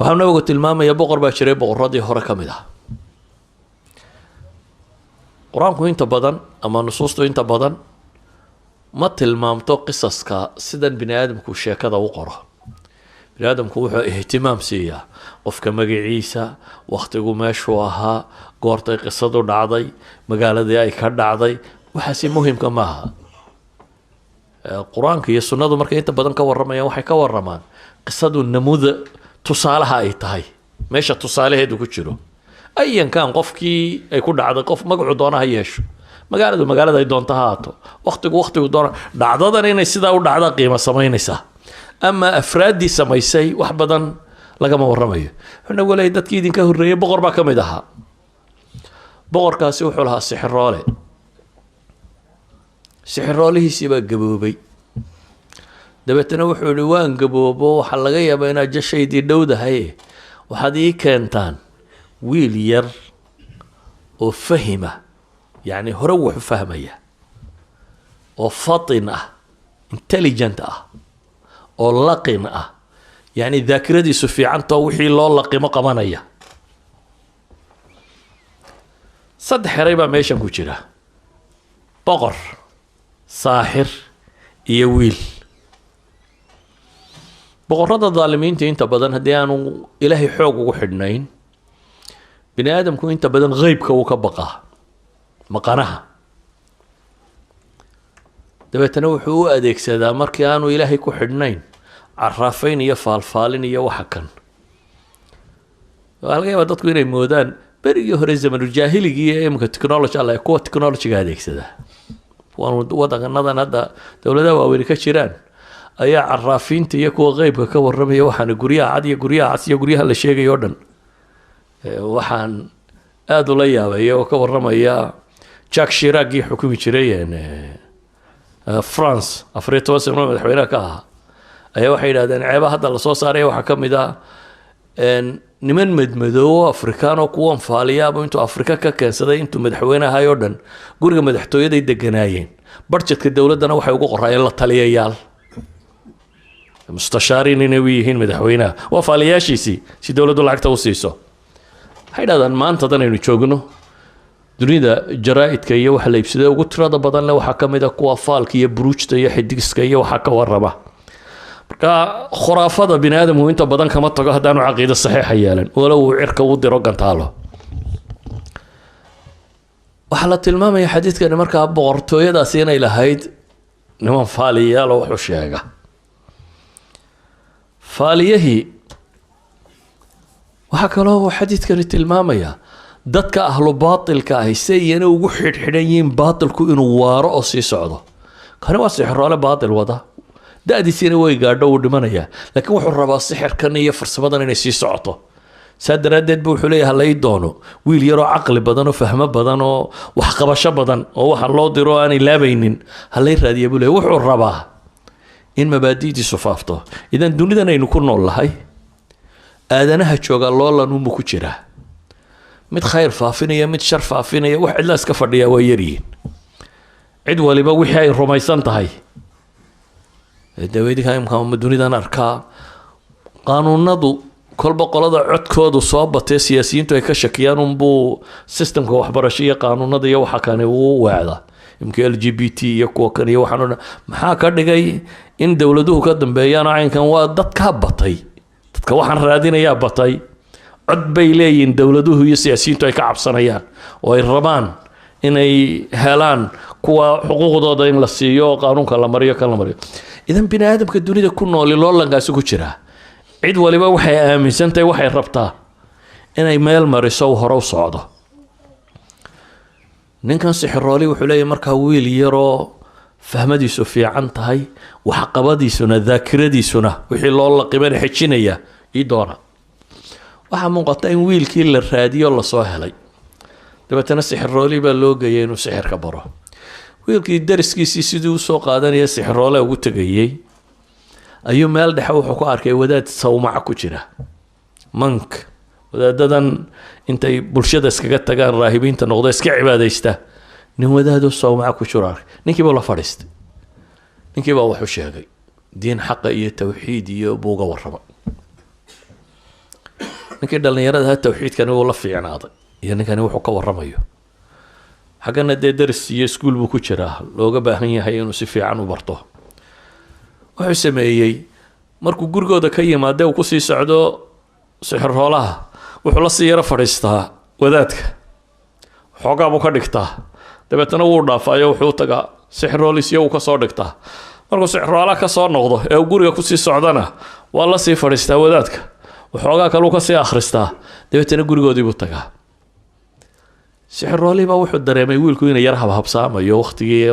waxaa nabigu tilmaamaya boqor baa jiray boqoradii hore ka mid ah qur-aanku inta badan ama nusuustu inta badan ma tilmaamto qisaska sidan bini aadamku sheekada u qoro bini aadamku wuxuu ihtimaam siiyaa qofka magaciisa waqtigu meeshuu ahaa goortay qisadu dhacday magaaladii ay ka dhacday waxaasi muhiimka maaha qur-aanka iyo sunnadu markay inta badan ka waramayaan waxay ka waramaan qisadu namuda tusaalaha ay tahay meesha tusaalaheedu ku jiro ayan kan qofkii ay ku dhacday qof magacu doonaha yeesho magaalada ay doonto ha haato waqtigu doona dhacdadan inay sidaa u dhacda qiimo samaynaysaa ama afraadii samaysay wax badan lagama waramayo wuxuuna waleeyay dadkii idinka horreeyay boqor baa ka mid ahaa boqorkaasi wuxuu lahaa sixiroolihiisii baa gaboobay dabeetana wuxuu yihi waan gaboobo waxaa laga yaabaa inaad jashaydii dhowdahay waxaad ii keentaan wiil yar oo fahima يعني هو روح فهمية وفطن intelligent oo laqin يعني ذاكرتي في عن توحي الله لقي مقامنيا صد حريبة ميشان كوجرا بقر ساحر يويل بقرة الظالمين انت بدن هديانو إلهي حوق وحدنين بني آدم كو انت بدن غيبك وكبقه maqanaha dabeetana wuxuu u adeegsadaa markii aanu ilaahay ku xidhnayn caraafayn iyo faalfaalin iyo waxa kan laga yaabaa dadku inay moodaan berigii hore zamanu jaahiligi iyo imka technology alla kuwa technology-ga adeegsada wadanadan hadda dowladaha waaweyn ka jiraan ayaa caraafiinta iyo kuwa qeybka ka warramaya waxaan guryaha cad iyo guryaha cas iyo guryaha la sheegayo dhan waxaan aad ula yaabay oo ka warramaya Jacques Chirac حكومي جريان فرانس أفريقيا وسمنا مدحوينها كها أي واحد هذا عيبه هذا الصوص عليه وحكم إذا إن نمن مدمدو أفريقيا وقوم فعالية بنتو أفريقيا كان سدا أنتو مدحوينها هاي يردن قرق مدحتو يدي دجناين برشة الدولة ده نوحي وقوق رأي الله تلي يال مستشارين نويهين مدحوينها وفعالية شيء دولة دول عكتو سيسو هذا ما أنت ده نيجوجنو dunida jaraa'idka iyo waxa la iibsaday ugu tirada badan leh waxa kamid ah kuwa faalka iyo buruujta iyo xidigska iyo waxa ka warraba marka khuraafada bini aadamku inta badan kama tago hadaan caqiido saxiix yeelan wala uu cirka u diro gantaalo waxa la tilmaamay xadiidkan marka boqortooyadaas inay lahayd niman faaliyaal oo wuxuu sheega faaliyahi waxa kale oo xadiidkan tilmaamaya dadka ahlu baatilka ah sayna ugu xidhxidhanyiin baatilku inuu waaro oo sii socdo kana waa sixroole baatil wada daadiisina way gaadho uu dhimanaya laakiin wuxuu rabaa sixirkan iyo farsamadan inay sii socoto saadaradeed buu wuxuu leeyahay lay doono wiil yaroo caqli badan oo fahmo badan oo wax qabasho badan oo waxa loo diro aan ilaabaynin halay raadiyo buu leeyahay wuxuu rabaa in mabaadiidiisu faafto idan dunidan aynu ku noolahay aadanaha jooga loolan uu ku jiraa mid khayr faafinaya mid shar faafinaya wax cidla iska fadhiya way yaryihiin cid waliba wixii ay rumaysan tahay daweydka imka dunidan arkaa qaanuunadu kolba qolada codkoodu soo batay siyaasiyiintu ay ka shakiyaan unbuu systemka waxbarasho iyo qaanuunada iyo waxa kane uu weecda imka LGBT iyo kuwa kan iyo waxaan maxaa ka dhigay in dowladuhu ka dambeeyaan caynkan waa dadka batay dadka waxaan raadinayaa batay cod bay leeyihiin dowladuhu iyo siyaasiyiintu ay ka cabsanayaan oo ay rabaan inay helaan kuwa xuquuqdooda in la siiyo qaanuunka la mariyo kan la mariyo idan bini aadamka dunida ku nool loolankaasi ku jira cid waliba waxay aaminsantahay waxay rabtaa inay meel mariso hore u socdo ninkan sixirooli wuxuu leeyahay markaa wiil yaroo fahmadiisu fiican tahay wax qabadiisuna daakiradiisuna wixii loo laqibana xijinaya ii doona waxa muuqata in wiilkii la raadiyo la soo helay dabeetana sixirooli baa loo geeyay inuu sixirka baro wiilkii dariskiisii sidii u soo qaadanaya sixiroole ugu tagayay ayuu meel dhexe wuxuu ku arkay wadaad sawmaca ku jira monk wadaadadan intay bulshada iskaga tagaan raahibiinta noqdo iska cibaadaysta nin wadaad oo sawmaca ku jira ninkii baa la fadhiistay ninkii baa wuxuu sheegay diin xaq iyo tawxiid iyo buuga warraba ninkii dhallinyarada tawxiidkani wuu la fiicnaaday iyo ninkani wuxuu ka warramayo xaggana dee daris iyo iskuul buu ku jiraa looga baahan yahay inuu si fiican u barto wuxuu sameeyey markuu gurigooda ka yimaadee uu kusii socdo sixirhoolaha wuxuu la sii yaro fadhiistaa wadaadka xoogaa buu ka dhigtaa dabeetana wuu dhaafaayo wuxuu tagaa sixirhoolisyo uu ka soo dhigtaa markuu sixirhoolaha ka soo noqdo ee uu guriga kusii socdana waa la sii fadhiistaa wadaadka waxoogaa kaluu kasii akhristaa dabeetana gurigoodii buu tagaa sixirhoolihii baa wuxuu dareemay wiilku inay yar habhabsaamayo waqtigii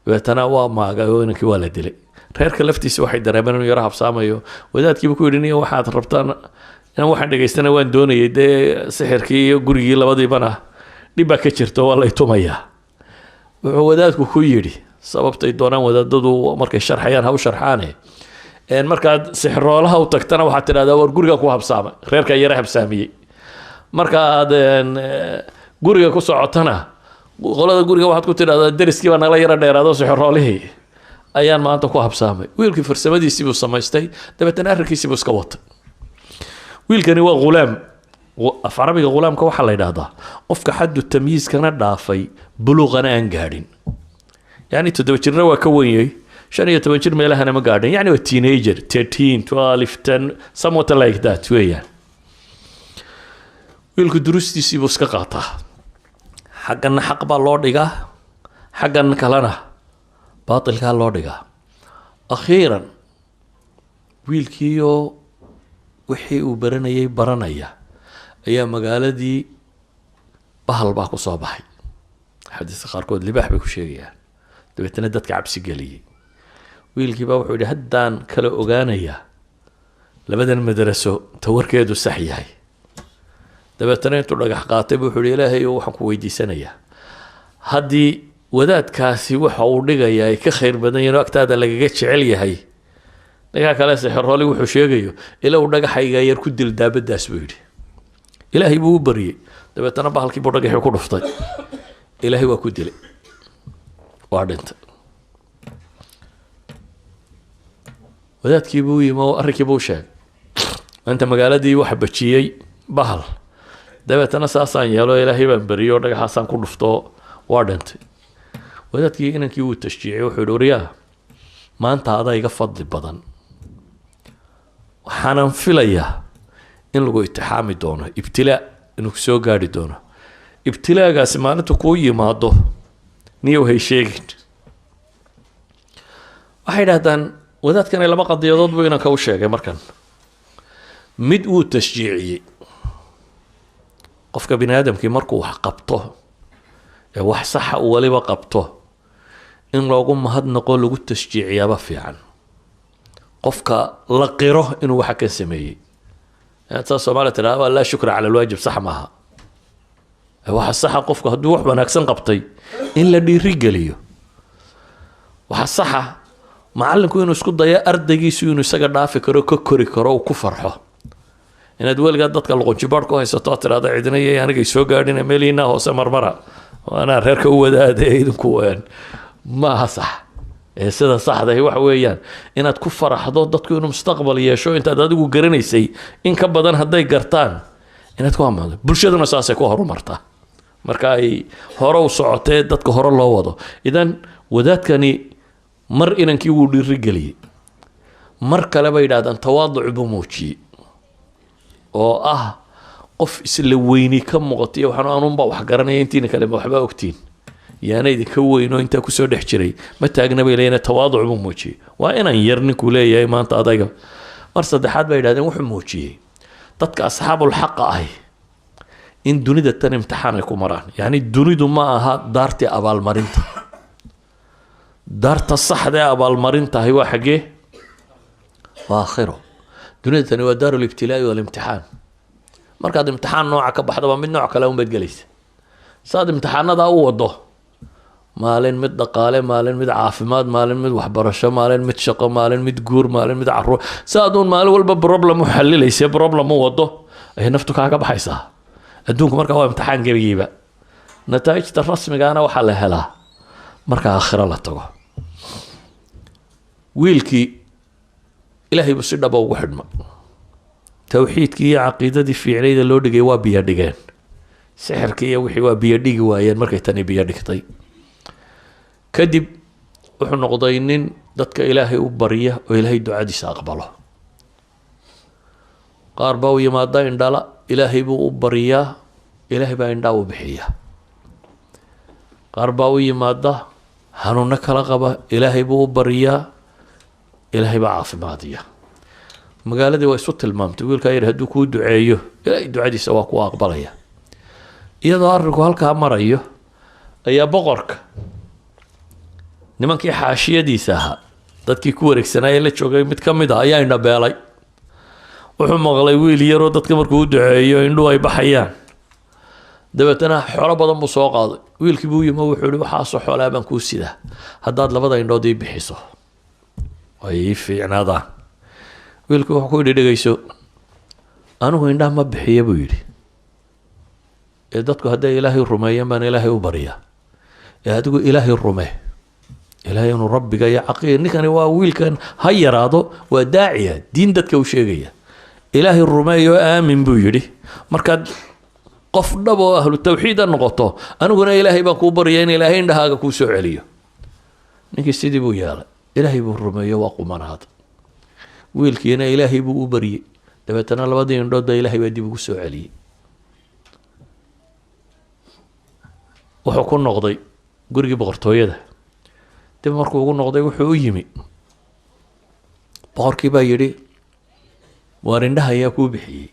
dabeetana waa maagay oo inankii waa la dilay reerka laftiisa waxay dareemeen inuu yar habsaamayo wadaadkiiba ku yidhi niyo waxaad rabtaan inaan waxaan dhegaystana waan doonayay dee sixirkii iyo gurigii labadiibana dhib baa ka jirto waa lay tumayaa wuxuu wadaadku ku yidhi sababtay doonaan wadaadadu markay sharxayaan ha u sharxaane markaad sixirhoolaha u tagtana waxaad tidhahdaa war guriga ku habsaamay reerkaa yara habsaamiyey markaad guriga ku socotana qolada guriga waxaad ku tidhahdaa deriskii baa nala yara dheeraado sixirhoolihii ayaan maanta ku habsaamay wiilkii farsamadiisii buu samaystay dabeetana arrinkiisii buu iska watay wiilkani waa ghulaam af carabiga ghulaamka waxaa la yidhaahdaa qofka xaddu tamyiiskana dhaafay buluuqana aan gaadhin yacni 7 jirna waa ka wenyay 15 jir meelahana ma gaadhin yacni waa teenager 13 12 10 somewhat like that weeyaan wiilku durustiisii buu iska qaataa xaggana xaq baa loo dhigaa xaggan kalena baatilkaa loo dhigaa akhiiran wiilkiioo wixii uu baranayay baranaya ayaa magaaladii bahal baa ku soo baxay xadiiska qaarkood libaax bay ku sheegayaan dabeetana dadka cabsi geliyey wiilkii baa wuxuu yidhi haddaan kala ogaanayaa labadan madraso tawarkeedu sax yahay dabeetana intuu dhagax qaatay buu wuxuu yidhi ilaahay waxaan ku weydiisanayaa haddii wadaadkaasi waxa uu dhigayaa ay ka khayr badan yihiin oo agtaada lagaga jecel yahay ninkaa kale sixirhooli wuxuu sheegayo ilaa uu dhagaxayga yar ku dil daabadaas buu yidhi ilaahay buu u baryey dabeetana bahalkii buu dhagaxii ku dhuftay ilaahay waa ku dilay waa dhintay wadaadkii buu yimi oo arrinkii buu sheegay inta magaaladii waxa bajiyey bahal dabeetana saasaan yeelo ilaahay baan bariyey oo dhagaxaasaan ku dhufto waa dhintay wadaadkii inankii wuu tashjiicay wuxuu yidhi waryaa maanta adaa iga fadli badan waxaanan filayaa in lagu itixaami doono ibtilaa inuu soo gaadhi doono ibtilaagaasi maalinta kuu yimaado niyow hay sheegin waxay idhahdaan wadaadkani laba qadiyadood buu inanka u sheegay markan mid wuu tashjiiciyey qofka bini aadamkii markuu wax qabto ee wax saxa uu waliba qabto in loogu mahadnaqo lagu tashjiiciyaaba fiican qofka la qiro inuu waxa ka sameeyey saa Soomaaliya tiraahdo laa shukra cala alwaajib sax maaha waxa saxa qofka hadduu wax wanaagsan qabtay in la dhiirigeliyo waxa saxa macallinku inuu isku dayo ardaygiisu inuu isaga dhaafi karo ka kori karo uu ku farxo inaad weligaa dadka luqunjibaadh ku haysato tiraahdo cidina iyo aniga soo gaadhina meeliina hoose marmara waana reerka u wadaadee idinku maaha sax sida saxda ah waxa weeyaan inaad ku faraxdo dadku inuu mustaqbal yeesho intaad adigu garanaysay in ka badan hadday gartaan inaad ku amaado bulshaduna saasay ku horumartaa marka ay hore u socotee dadka hore loo wado idan wadaadkani mar inankii wuu dhiirigeliyey mar kale bay yidhahdaan tawaaduc buu muujiyey oo ah qof isla weyni ka muuqatay waxaan aanunba wax garanaya intiina kale waxba ogtiin yaana idinka weyn oo intaa kusoo dhex jiray ma taagna bay leeyihiin tawaaduc buu muujiyey waa inaan yar ninkuu leeyahay maanta adayga mar saddexaad bay yidhahdeen wuxuu muujiyey dadka asxaabul xaqa ahi in dunida tan imtixaan ay ku maraan yacni dunidu ma aha daartii abaalmarinta daarta saxda ee abaalmarintahay waa xaggee waa aakhiro dunida tani waa daaru libtilaa'i walimtixaan markaad imtixaan nooca ka baxdaba mid nooc kale unbaad gelaysa saad imtixaanadaa u wado maalin mid dhaqaale maalin mid caafimaad maalin mid waxbarasho maalin mid shaqo maalin mid guur maalin mid caruur saaduun maalin walba problem u xalilaysa problem u wado ay naftu kaaga baxaysaa adduunku markaa waa imtixaan gebigiiba nataa'ijta rasmigaana waxaa la helaa marka aakhiro la tago wiilkii ilaahay buu si dhaba ugu xidhmay tawxiidkii iyo caqiidadii fiicnayda loo dhigay waa biyo dhigeen sixirkii iyo wixii waa biyo dhigi waayeen markay tani biyo dhigtay kadib wuxuu noqday nin dadka ilaahay u barya oo ilaahay ducadiisa aqbalo qaar baa u yimaada indhala ilaahay buu u baryaa ilaahay baa indhaa u bixiya qaar baa u yimaada xanuuno kala qaba ilaahay buu u baryaa ilaahay baa caafimaadiya magaaladii waa isu tilmaamtay wiilkaa yar hadduu kuu duceeyo ilaahay ducadiisa waa ku aqbalaya iyadoo arrinku halkaa marayo ayaa boqorka nimankii xaashiyadiisa ahaa dadkii ku wareegsanaaye la joogay mid ka mid ah ayaa indhabeelay wuxuu maqlay wiil yaroo dadka markuu u duceeyo indhuhu ay baxayaan dabeetana xoolo badan buu soo qaaday wiilkii buu yimo wuxuu ihi waxaasoo xoolaa baan kuu sidaa haddaad labada indhood ii bixiso ay ii fiicnaadaan wiilkii wuxuu ku yidhi dhegeyso anigu indhaha ma bixiya buu yidhi ee dadku hadday ilaahay rumeeyaan baan ilaahay u baryaa ee adigu ilaahay rumee ilaahay inuu rabbiga iyo caqiida ninkani waa wiilkan ha yaraado waa daaciya diin dadka u sheegaya ilaahay rumeeyo aamin buu yidhi markaad qof dhab oo ahlu tawxiid noqoto aniguna ilaahay baan kuu baryaa in ilaahay indhahaaga kuu soo celiyo ninkii sidii buu yeelay ilaahay buu rumeeyo waa qumanaad wiilkiina ilaahay buu u baryey dabeetana labadii indhood baa ilaahay baa dib ugu soo celiyey wuxuu ku noqday gurigii boqortooyada dib markuu ugu noqday wuxuu u yimi boqorkii baa yidhi waar indhaha ayaa kuu bixiyey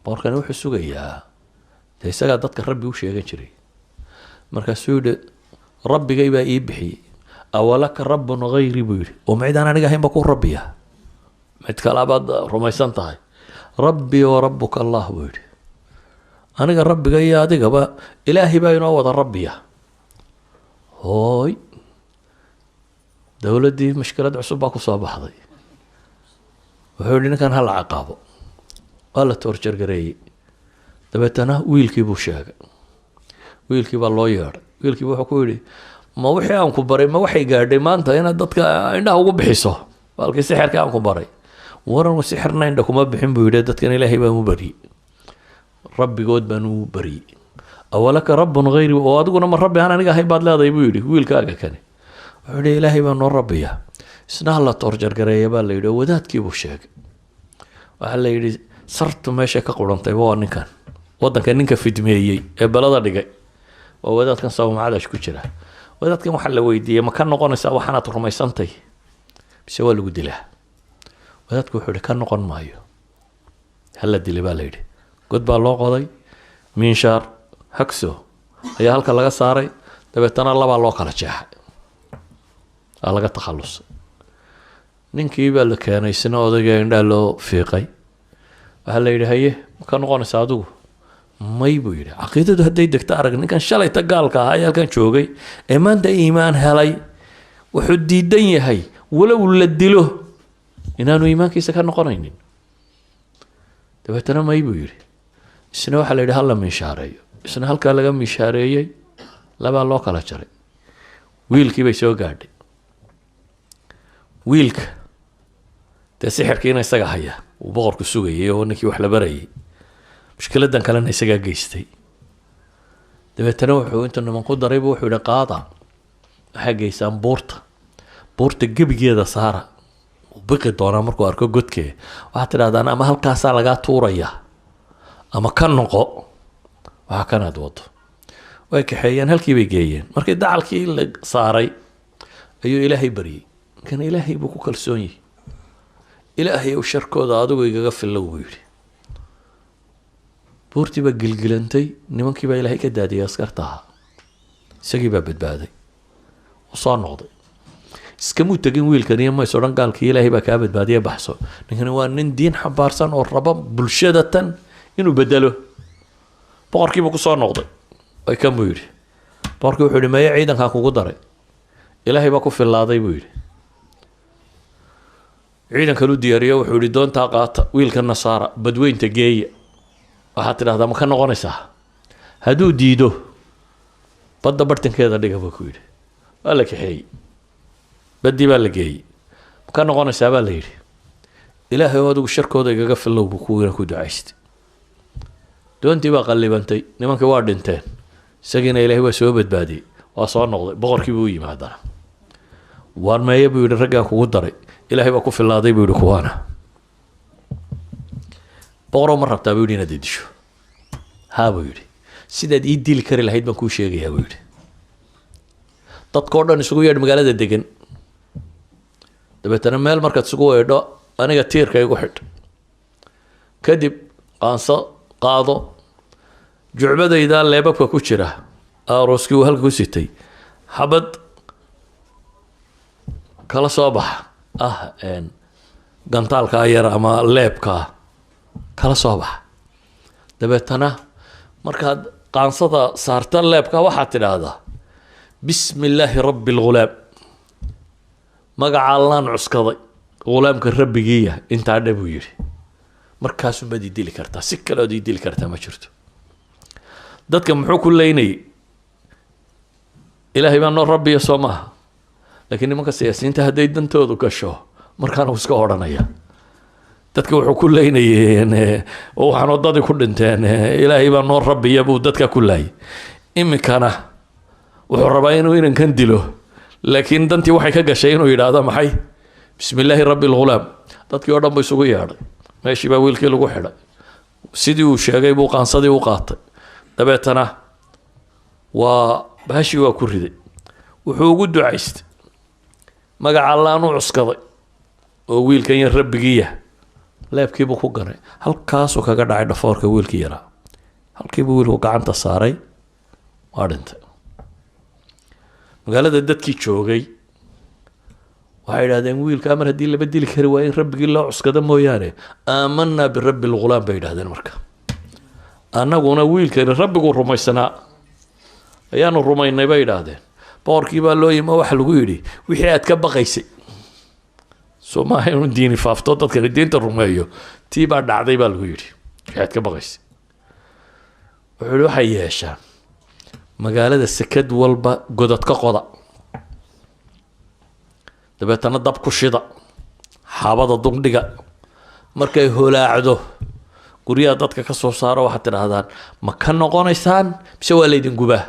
boqorkani wuxuu sugayaa dee isagaa dadka rabbi u sheegan jiray markaasuu yidhi rabbigay baa ii bixiyey awalaka rabbun hayri buu yidhi oo macidaan aniga ahayn ba ku rabbiya mid kalaabaad rumaysan tahay rabbii wa rabbuka allah buu yidhi aniga rabbiga iyo adigaba ilaahay baa inoo wada rabbiya hooy dowladdii mashkilad cusub baa ku soo baxday wuxuu yidhi ninkan ha la caqaabo waa la toorjargareeyey dabeetana wiilkii buu sheegay wiilkii baa loo yeedhay wiilkii wuxuu ku yidhi ma wixii aan ku baray ma waxay gaadhay maanta inaad dadka indhaha ugu bixiso baalkii sixirka aan ku baray waran sixirna indha kuma bixin buu yidhi dadkan ilaahay baan u baryey rabbigood baan u baryey awalaka rabbun hayri oo adiguna ma rabbi aan aniga ahayn baad leedahay buu yidhi wiilkaaga kani wuxuu yidhi ilaahay baa noo rabbiya isna ha la toorjargareeya baa la yidhi oo wadaadkii buu sheegay waxaa la yidhi sartu meesha ka qurantay waa ninkan waddanka ninka fidmeeyey ee balada dhigay waa wadaadkan sawmacadash ku jira wadaadkan waxaa la weydiiyey ma ka noqonaysaa waxaanaad rumaysantay mise waa lagu dilaa wadaadku wuxuu yidhi ka noqon maayo hala dilay baa la yidhi god baa loo qoday miinshaar hagso ayaa halka laga saaray dabeetana labaa loo kala jeexay aa laga takhalusay ninkii baa la keenay isna odayga indhaha loo fiiqay waxaa la yidhi haye ma ka noqonaysa adigu may buu yidhi caqiidadu hadday degto arag ninkan shalayta gaalka ahaa ee halkan joogay ee maanta iimaan helay wuxuu diidan yahay walow la dilo inaanu iimaankiisa ka noqonaynin dabeetana may buu yidhi isna waxaa la yidhi hala miishaareeyo isna halkaa laga miishaareeyey labaa loo kala jaray wiilkii bay soo gaadhay wiilka dee sixirkiina isaga haya uu boqorku sugayay oo ninkii wax la barayay mushkiladan kalena isagaa geystay dabeetana wuxuu intuu niman ku daraybu wuxuu yidhi qaada waxaa geysaan buurta gebigeeda saara uu biqi doonaa markuu arko godkee waxaad tidhahdaan ama halkaasaa lagaa tuuraya ama ka noqo waxa kanaad wado way kaxeeyeen halkii bay geeyeen markii dacalkii la saaray ayuu ilaahay baryey kan ilaahay buu ku kalsoon yahay ilaahay ou sharkooda adigu igaga fillow buu yidhi buurtii baa gilgilantay nimankii baa ilaahay ka daadiyay askarta ahaa isagii baa badbaaday u soo noqday iskamuu tegin wiilkan iyo mays odhan gaalkii ilaahay baa kaa badbaadiya baxso ninkani waa nin diin xambaarsan oo raba bulshada tan inuu bedelo boqorkiibuu kusoo noqday ay kan buu yidhi boqorkii wuxuu yidhi meye ciidankaa kugu daray ilaahay baa ku fillaaday buu yidhi ciidankan u diyaariyo wuxuu yidhi doontaa qaata wiilka nasaara badweynta geeya waxaad tidhahdaa ma ka noqonaysaa hadduu diido badda bartankeeda dhiga buu ku yidhi waa la kaxeeyey baddii baa la geeyey ma ka noqonaysaa baa la yidhi ilaahay oo adigu sharkooda igaga fillow buu kuwiina ku ducaystay doontii baa qallibantay nimankii waa dhinteen isagiina ilaahay waa soo badbaadiyey waa soo noqday boqorkii buu u yimi haddana waar meeye buu yidhi raggaan kugu daray ilaahay baa ku fillaaday buu yidhi kuwaana boqoroo ma rabtaa buu yidhi inaad i disho haa buu yidhi sidaad ii dili kari lahayd baan kuu sheegayaa buu yidhi dadkao dhan isugu yeedh magaalada degan dabeetana meel markaad isugu weedho aniga tiirka igu xidh kadib qaanso qaado jucbadaydaa leebabka ku jira arooskii uu halka ku sitay xabad kala soo baxa gantaalkaa yar ama leebkaa kala soo baxa dabeetana markaad qaansada saarta leebka waxaad tidhaahdaa bismi illaahi rabbi lghulaam magaca allaan cuskaday ghulaamka rabbigiiya intaa dhe buu yidhi markaasumaad ii dili kartaa si kale ood ii dili kartaa ma jirto dadka muxuu ku leynayay ilaahay baa noo rabbiya soo maaha laakiin nimanka siyaasiyiinta hadday dantoodu gasho markaana uu iska odhanaya dadka wuxuu ku leynayeen waxaan wadadii ku dhinteen ilaahay baa noo rabbiya buu dadka ku laayay iminkana wuxuu rabaa inuu inankan dilo laakiin dantii waxay ka gashay inuu yidhaahdo maxay bismi illaahi rabbi lghulaam dadkii oo dhan buu isugu yeedhay meeshii baa wiilkii lagu xidhay sidii uu sheegay buu qaansadii u qaatay dabeetana waa bahashii waa ku riday wuxuu ugu ducaystay magaca allaan u cuskaday oo wiilkan yar rabbigiiya leebkiibuu ku ganay halkaasuu kaga dhacay dhafoorka wiilkii yaraa halkiibuu wiilku gacanta saaray waa dhintay magaalada dadkii joogay waxay idhahdeen wiilkaa mar haddii laba dili kari waa in rabbigii loo cuskado mooyaane aamanaa birabbi lghulaam bay idhahdeen marka annaguna wiilkani rabbiguu rumaysanaa ayaanu rumaynay bay idhaahdeen boqorkii baa loo yimi oo waxa lagu yidhi wixii aad ka baqaysay soo maaha inuu diini faafto dadka diinta rumeeyo tii baa dhacday baa lagu yidhi wixii aad ka baqaysay wuxuu yidhi waxay yeeshaan magaalada sekad walba godad ka qoda dabeetana dab ku shida xaabada dundhiga markay holaacdo guryaha dadka ka soo saaro waxaad tidhaahdaan ma ka noqonaysaan mise waa laydin gubaa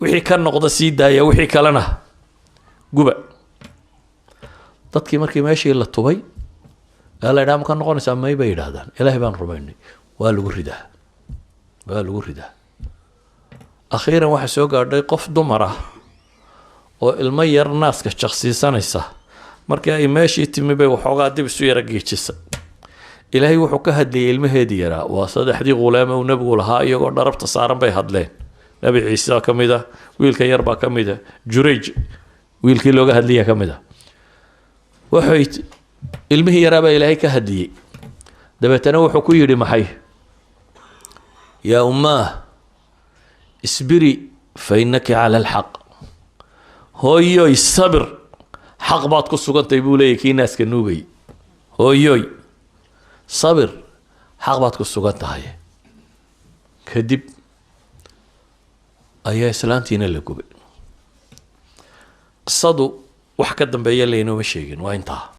wixii ka noqda sii daaya wixii kalena guba dadkii markii meeshii la tubay aa la yidhaha ma ka noqonaysaa may bay yidhaahdaan ilaahay baan rumaynay waa lagu ridaa akhiiran waxaa soo gaadhay qof dumar ah oo ilmo yar naaska jaqsiisanaysa markii ay meeshii timi bay waxoogaa dib isu yara geejisa ilaahay wuxuu ka hadlayay ilmaheedii yaraa waa saddexdii ghulaame uu nebigu lahaa iyagoo dharabta saaran bay hadleen nabi ciise ka mid ah wiilkan yar baa ka mid ah jurayj wiilkii looga hadlaya ka mid ah waxay ilmihii yaraa baa ilaahay ka hadliyey dabeetana wuxuu ku yidhi maxay yaa ummaah isbiri fa innaki cala alxaq hooyoy sabir xaq baad ku sugantay buu leeyahy kii naaska nuugay hooyoy sabir xaq baad ku sugan tahay kadib ayaa islaantiina la gubay qisadu wax ka dambeeya laynooma sheegin waa intaa